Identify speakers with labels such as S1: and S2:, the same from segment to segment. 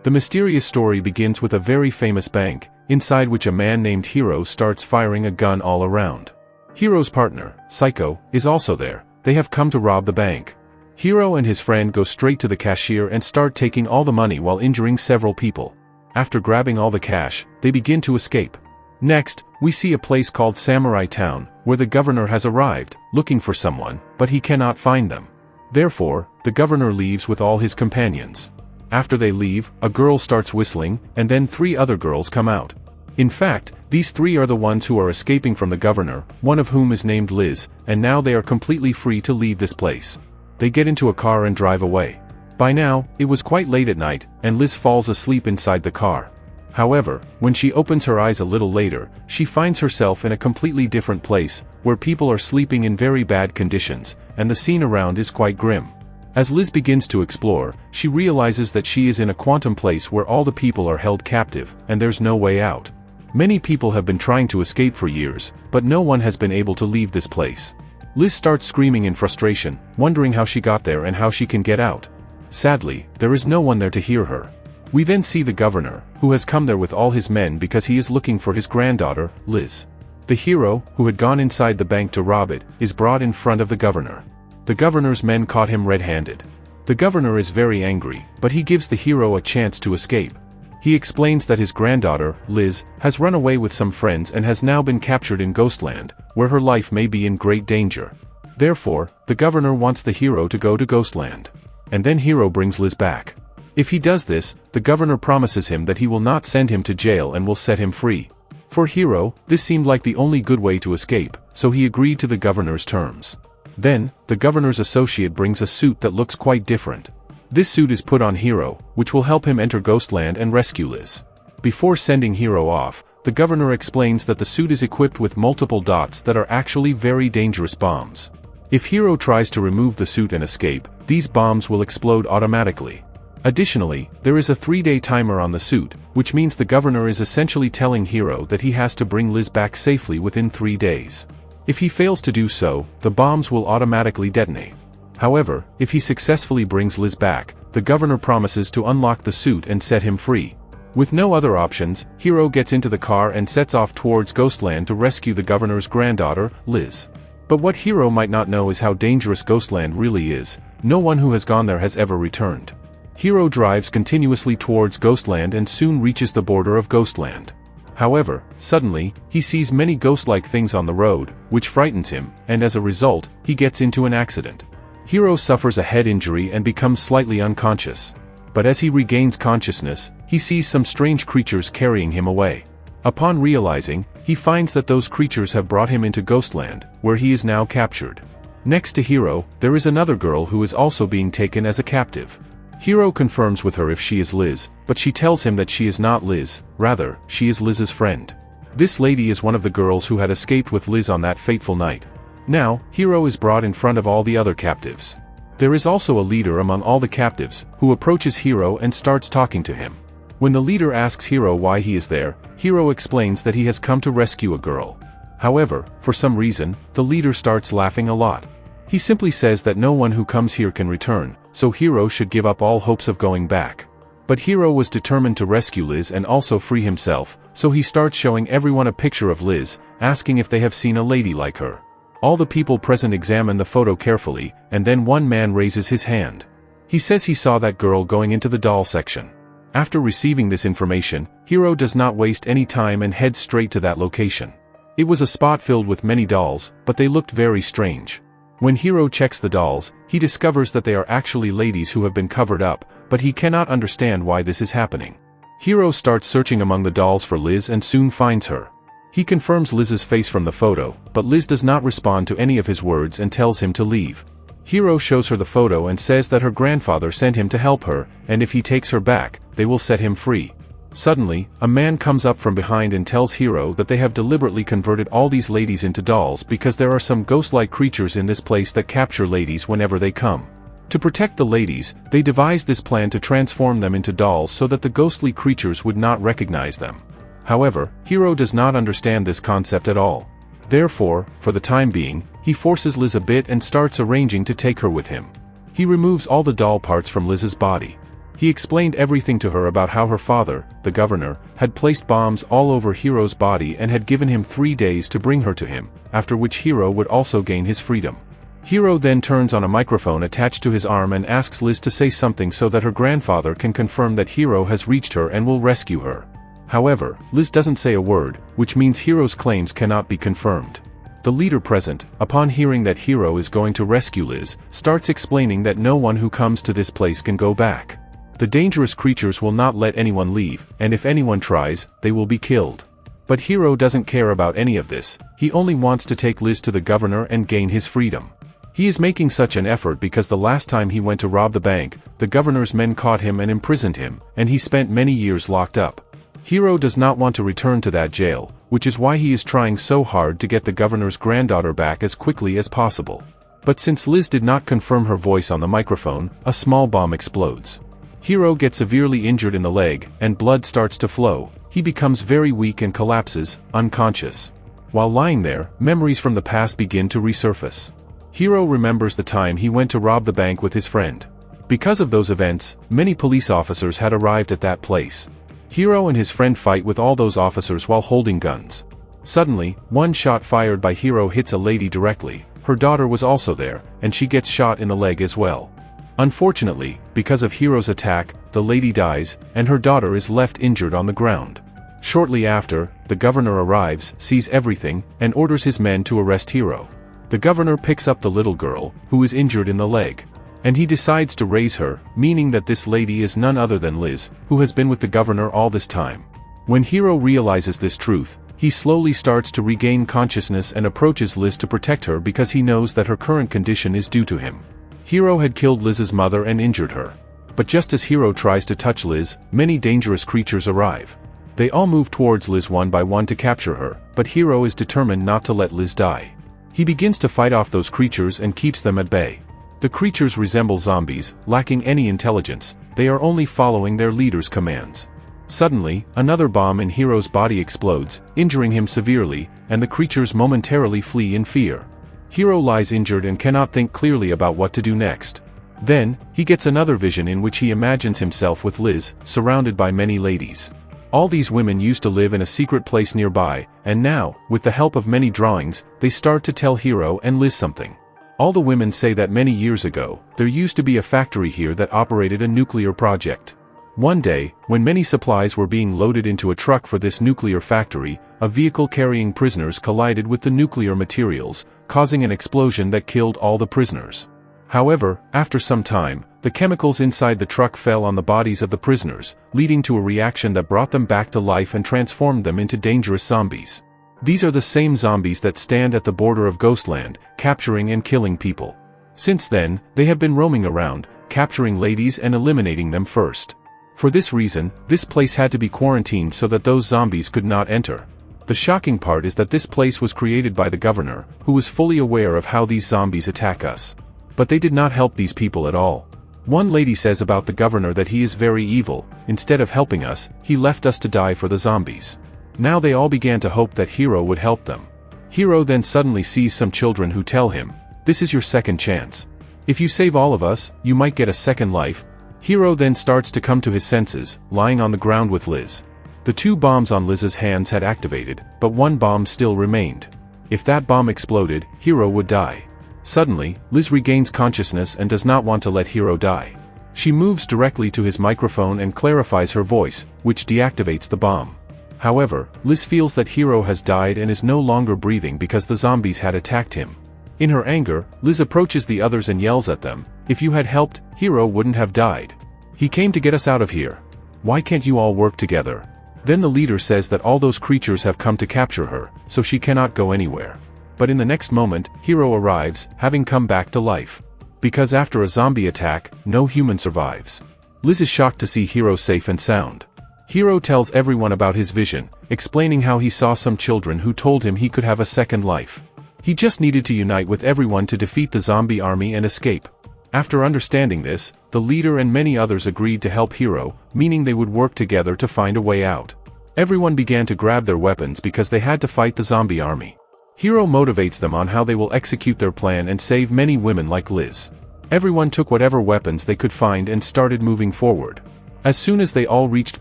S1: The mysterious story begins with a very famous bank, inside which a man named Hero starts firing a gun all around. Hero's partner, Psycho, is also there. They have come to rob the bank. Hero and his friend go straight to the cashier and start taking all the money while injuring several people. After grabbing all the cash, they begin to escape. Next, we see a place called Samurai Town, where the governor has arrived, looking for someone, but he cannot find them. Therefore, the governor leaves with all his companions. After they leave, a girl starts whistling, and then 3 other girls come out. In fact, these 3 are the ones who are escaping from the governor, one of whom is named Liz, and now they are completely free to leave this place. They get into a car and drive away. By now, it was quite late at night, and Liz falls asleep inside the car. However, when she opens her eyes a little later, she finds herself in a completely different place, where people are sleeping in very bad conditions, and the scene around is quite grim. As Liz begins to explore, she realizes that she is in a quantum place where all the people are held captive, and there's no way out. Many people have been trying to escape for years, but no one has been able to leave this place. Liz starts screaming in frustration, wondering how she got there and how she can get out. Sadly, there is no one there to hear her. We then see the governor, who has come there with all his men because he is looking for his granddaughter, Liz. The hero, who had gone inside the bank to rob it, is brought in front of the governor. The governor's men caught him red-handed. The governor is very angry, but he gives the hero a chance to escape. He explains that his granddaughter, Liz, has run away with some friends and has now been captured in Ghostland, where her life may be in great danger. Therefore, the governor wants the hero to go to Ghostland. And then Hero brings Liz back. If he does this, the governor promises him that he will not send him to jail and will set him free. For Hero, this seemed like the only good way to escape, so he agreed to the governor's terms. Then, the governor's associate brings a suit that looks quite different. This suit is put on Hero, which will help him enter Ghostland and rescue Liz. Before sending Hero off, the governor explains that the suit is equipped with multiple dots that are actually very dangerous bombs. If Hero tries to remove the suit and escape, these bombs will explode automatically. Additionally, there is a 3-day timer on the suit, which means the governor is essentially telling Hero that he has to bring Liz back safely within 3 days. If he fails to do so, the bombs will automatically detonate. However, if he successfully brings Liz back, the governor promises to unlock the suit and set him free. With no other options, Hero gets into the car and sets off towards Ghostland to rescue the governor's granddaughter, Liz. But what Hero might not know is how dangerous Ghostland really is. No one who has gone there has ever returned. Hero drives continuously towards Ghostland and soon reaches the border of Ghostland. However, suddenly, he sees many ghost-like things on the road, which frightens him, and as a result, he gets into an accident. Hero suffers a head injury and becomes slightly unconscious. But as he regains consciousness, he sees some strange creatures carrying him away. Upon realizing, he finds that those creatures have brought him into Ghostland, where he is now captured. Next to Hero, there is another girl who is also being taken as a captive. Hero confirms with her if she is Liz, but she tells him that she is not Liz, rather, she is Liz's friend. This lady is one of the girls who had escaped with Liz on that fateful night. Now, Hero is brought in front of all the other captives. There is also a leader among all the captives, who approaches Hero and starts talking to him. When the leader asks Hero why he is there, Hero explains that he has come to rescue a girl. However, for some reason, the leader starts laughing a lot. He simply says that no one who comes here can return, so Hero should give up all hopes of going back. But Hero was determined to rescue Liz and also free himself, so he starts showing everyone a picture of Liz, asking if they have seen a lady like her. All the people present examine the photo carefully, and then one man raises his hand. He says he saw that girl going into the doll section. After receiving this information, Hero does not waste any time and heads straight to that location. It was a spot filled with many dolls, but they looked very strange. When Hero checks the dolls, he discovers that they are actually ladies who have been covered up, but he cannot understand why this is happening. Hero starts searching among the dolls for Liz and soon finds her. He confirms Liz's face from the photo, but Liz does not respond to any of his words and tells him to leave. Hero shows her the photo and says that her grandfather sent him to help her, and if he takes her back, they will set him free. Suddenly, a man comes up from behind and tells Hero that they have deliberately converted all these ladies into dolls because there are some ghost-like creatures in this place that capture ladies whenever they come. To protect the ladies, they devised this plan to transform them into dolls so that the ghostly creatures would not recognize them. However, Hero does not understand this concept at all. Therefore, for the time being, he forces Liz a bit and starts arranging to take her with him. He removes all the doll parts from Liz's body. He explained everything to her about how her father, the governor, had placed bombs all over Hiro's body and had given him 3 days to bring her to him, after which Hiro would also gain his freedom. Hiro then turns on a microphone attached to his arm and asks Liz to say something so that her grandfather can confirm that Hiro has reached her and will rescue her. However, Liz doesn't say a word, which means Hiro's claims cannot be confirmed. The leader present, upon hearing that Hiro is going to rescue Liz, starts explaining that no one who comes to this place can go back. The dangerous creatures will not let anyone leave, and if anyone tries, they will be killed. But Hiro doesn't care about any of this, he only wants to take Liz to the governor and gain his freedom. He is making such an effort because the last time he went to rob the bank, the governor's men caught him and imprisoned him, and he spent many years locked up. Hiro does not want to return to that jail, which is why he is trying so hard to get the governor's granddaughter back as quickly as possible. But since Liz did not confirm her voice on the microphone, a small bomb explodes. Hiro gets severely injured in the leg, and blood starts to flow. He becomes very weak and collapses, unconscious. While lying there, memories from the past begin to resurface. Hiro remembers the time he went to rob the bank with his friend. Because of those events, many police officers had arrived at that place. Hiro and his friend fight with all those officers while holding guns. Suddenly, one shot fired by Hiro hits a lady directly. Her daughter was also there, and she gets shot in the leg as well. Unfortunately, because of Hiro's attack, the lady dies, and her daughter is left injured on the ground. Shortly after, the governor arrives, sees everything, and orders his men to arrest Hiro. The governor picks up the little girl, who is injured in the leg. And he decides to raise her, meaning that this lady is none other than Liz, who has been with the governor all this time. When Hiro realizes this truth, he slowly starts to regain consciousness and approaches Liz to protect her because he knows that her current condition is due to him. Hiro had killed Liz's mother and injured her. But just as Hiro tries to touch Liz, many dangerous creatures arrive. They all move towards Liz one by one to capture her, but Hiro is determined not to let Liz die. He begins to fight off those creatures and keeps them at bay. The creatures resemble zombies, lacking any intelligence, they are only following their leader's commands. Suddenly, another bomb in Hiro's body explodes, injuring him severely, and the creatures momentarily flee in fear. Hiro lies injured and cannot think clearly about what to do next. Then, he gets another vision in which he imagines himself with Liz, surrounded by many ladies. All these women used to live in a secret place nearby, and now, with the help of many drawings, they start to tell Hiro and Liz something. All the women say that many years ago, there used to be a factory here that operated a nuclear project. One day, when many supplies were being loaded into a truck for this nuclear factory, a vehicle carrying prisoners collided with the nuclear materials, causing an explosion that killed all the prisoners. However, after some time, the chemicals inside the truck fell on the bodies of the prisoners, leading to a reaction that brought them back to life and transformed them into dangerous zombies. These are the same zombies that stand at the border of Ghostland, capturing and killing people. Since then, they have been roaming around, capturing ladies and eliminating them first. For this reason, this place had to be quarantined so that those zombies could not enter. The shocking part is that this place was created by the governor, who was fully aware of how these zombies attack us. But they did not help these people at all. One lady says about the governor that he is very evil. Instead of helping us, he left us to die for the zombies. Now they all began to hope that Hiro would help them. Hiro then suddenly sees some children who tell him, "This is your second chance. If you save all of us, you might get a second life." Hiro then starts to come to his senses, lying on the ground with Liz. The 2 bombs on Liz's hands had activated, but one bomb still remained. If that bomb exploded, Hiro would die. Suddenly, Liz regains consciousness and does not want to let Hiro die. She moves directly to his microphone and clarifies her voice, which deactivates the bomb. However, Liz feels that Hiro has died and is no longer breathing because the zombies had attacked him. In her anger, Liz approaches the others and yells at them, "If you had helped, Hiro wouldn't have died. He came to get us out of here. Why can't you all work together?" Then the leader says that all those creatures have come to capture her, so she cannot go anywhere. But in the next moment, Hiro arrives, having come back to life. Because after a zombie attack, no human survives. Liz is shocked to see Hiro safe and sound. Hiro tells everyone about his vision, explaining how he saw some children who told him he could have a second life. He just needed to unite with everyone to defeat the zombie army and escape. After understanding this, the leader and many others agreed to help Hiro, meaning they would work together to find a way out. Everyone began to grab their weapons because they had to fight the zombie army. Hiro motivates them on how they will execute their plan and save many women like Liz. Everyone took whatever weapons they could find and started moving forward. As soon as they all reached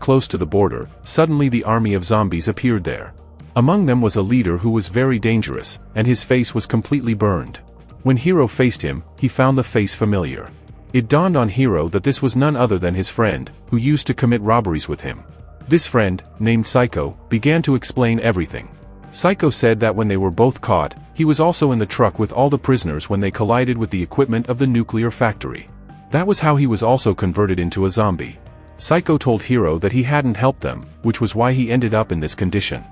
S1: close to the border, suddenly the army of zombies appeared there. Among them was a leader who was very dangerous, and his face was completely burned. When Hiro faced him, he found the face familiar. It dawned on Hiro that this was none other than his friend, who used to commit robberies with him. This friend, named Psycho, began to explain everything. Psycho said that when they were both caught, he was also in the truck with all the prisoners when they collided with the equipment of the nuclear factory. That was how he was also converted into a zombie. Psycho told Hiro that he hadn't helped them, which was why he ended up in this condition.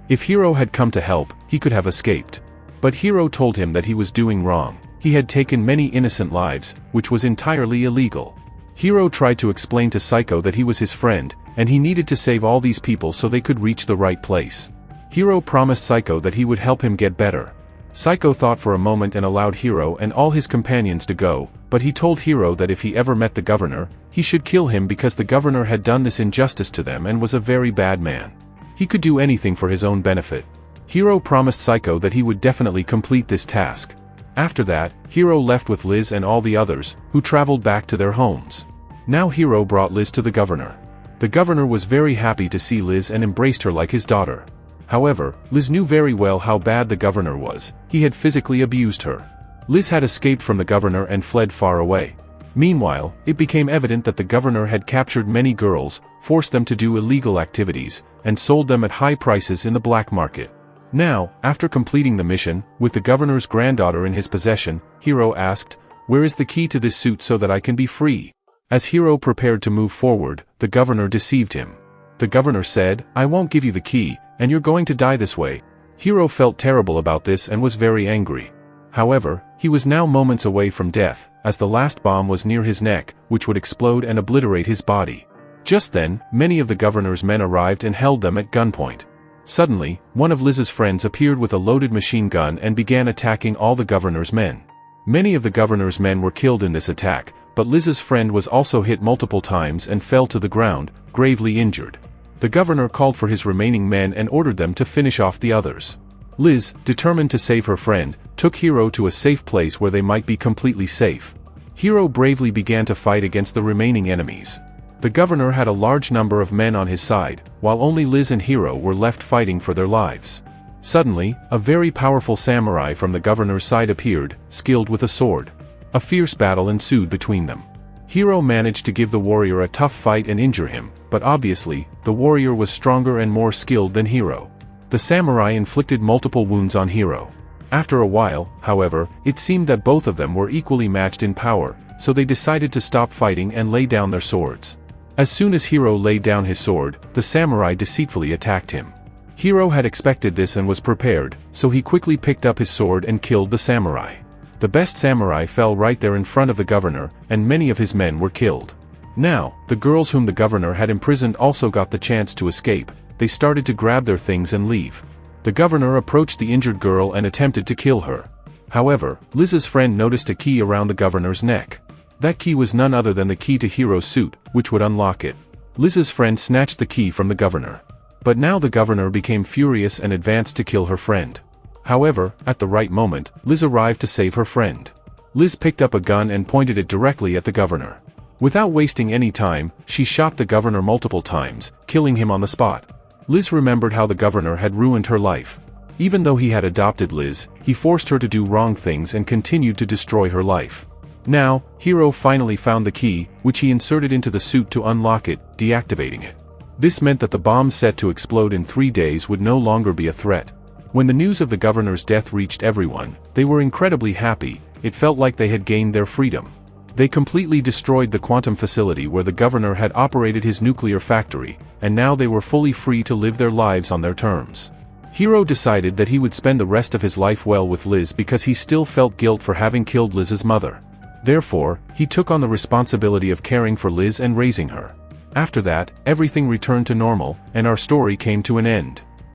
S1: If Hiro had come to help, he could have escaped. But Hiro told him that he was doing wrong. He had taken many innocent lives, which was entirely illegal. Hiro tried to explain to Psycho that he was his friend, and he needed to save all these people so they could reach the right place. Hiro promised Psycho that he would help him get better. Psycho thought for a moment and allowed Hiro and all his companions to go, but he told Hiro that if he ever met the governor, he should kill him because the governor had done this injustice to them and was a very bad man. He could do anything for his own benefit. Hiro promised Psycho that he would definitely complete this task. After that, Hiro left with Liz and all the others, who traveled back to their homes. Now Hiro brought Liz to the governor. The governor was very happy to see Liz and embraced her like his daughter. However, Liz knew very well how bad the governor was. He had physically abused her. Liz had escaped from the governor and fled far away. Meanwhile, it became evident that the governor had captured many girls, forced them to do illegal activities, and sold them at high prices in the black market. Now, after completing the mission, with the governor's granddaughter in his possession, Hiro asked, "Where is the key to this suit so that I can be free?" As Hiro prepared to move forward, the governor deceived him. The governor said, "I won't give you the key, and you're going to die this way." Hiro felt terrible about this and was very angry. However, he was now moments away from death, as the last bomb was near his neck, which would explode and obliterate his body. Just then, many of the governor's men arrived and held them at gunpoint. Suddenly, one of Liz's friends appeared with a loaded machine gun and began attacking all the governor's men. Many of the governor's men were killed in this attack, but Liz's friend was also hit multiple times and fell to the ground, gravely injured. The governor called for his remaining men and ordered them to finish off the others. Liz, determined to save her friend, took Hiro to a safe place where they might be completely safe. Hiro bravely began to fight against the remaining enemies. The governor had a large number of men on his side, while only Liz and Hiro were left fighting for their lives. Suddenly, a very powerful samurai from the governor's side appeared, skilled with a sword. A fierce battle ensued between them. Hiro managed to give the warrior a tough fight and injure him, but obviously, the warrior was stronger and more skilled than Hiro. The samurai inflicted multiple wounds on Hiro. After a while, however, it seemed that both of them were equally matched in power, so they decided to stop fighting and lay down their swords. As soon as Hiro laid down his sword, the samurai deceitfully attacked him. Hiro had expected this and was prepared, so he quickly picked up his sword and killed the samurai. The best samurai fell right there in front of the governor, and many of his men were killed. Now, the girls whom the governor had imprisoned also got the chance to escape. They started to grab their things and leave. The governor approached the injured girl and attempted to kill her. However, Liz's friend noticed a key around the governor's neck. That key was none other than the key to Hiro's suit, which would unlock it. Liz's friend snatched the key from the governor. But now the governor became furious and advanced to kill her friend. However, at the right moment, Liz arrived to save her friend. Liz picked up a gun and pointed it directly at the governor. Without wasting any time, she shot the governor multiple times, killing him on the spot. Liz remembered how the governor had ruined her life. Even though he had adopted Liz, he forced her to do wrong things and continued to destroy her life. Now, Hiro finally found the key, which he inserted into the suit to unlock it, deactivating it. This meant that the bomb set to explode in 3 days would no longer be a threat. When the news of the governor's death reached everyone, they were incredibly happy. It felt like they had gained their freedom. They completely destroyed the quantum facility where the governor had operated his nuclear factory, and now they were fully free to live their lives on their terms. Hiro decided that he would spend the rest of his life well with Liz because he still felt guilt for having killed Liz's mother. Therefore, he took on the responsibility of caring for Liz and raising her. After that, everything returned to normal, and our story came to an end.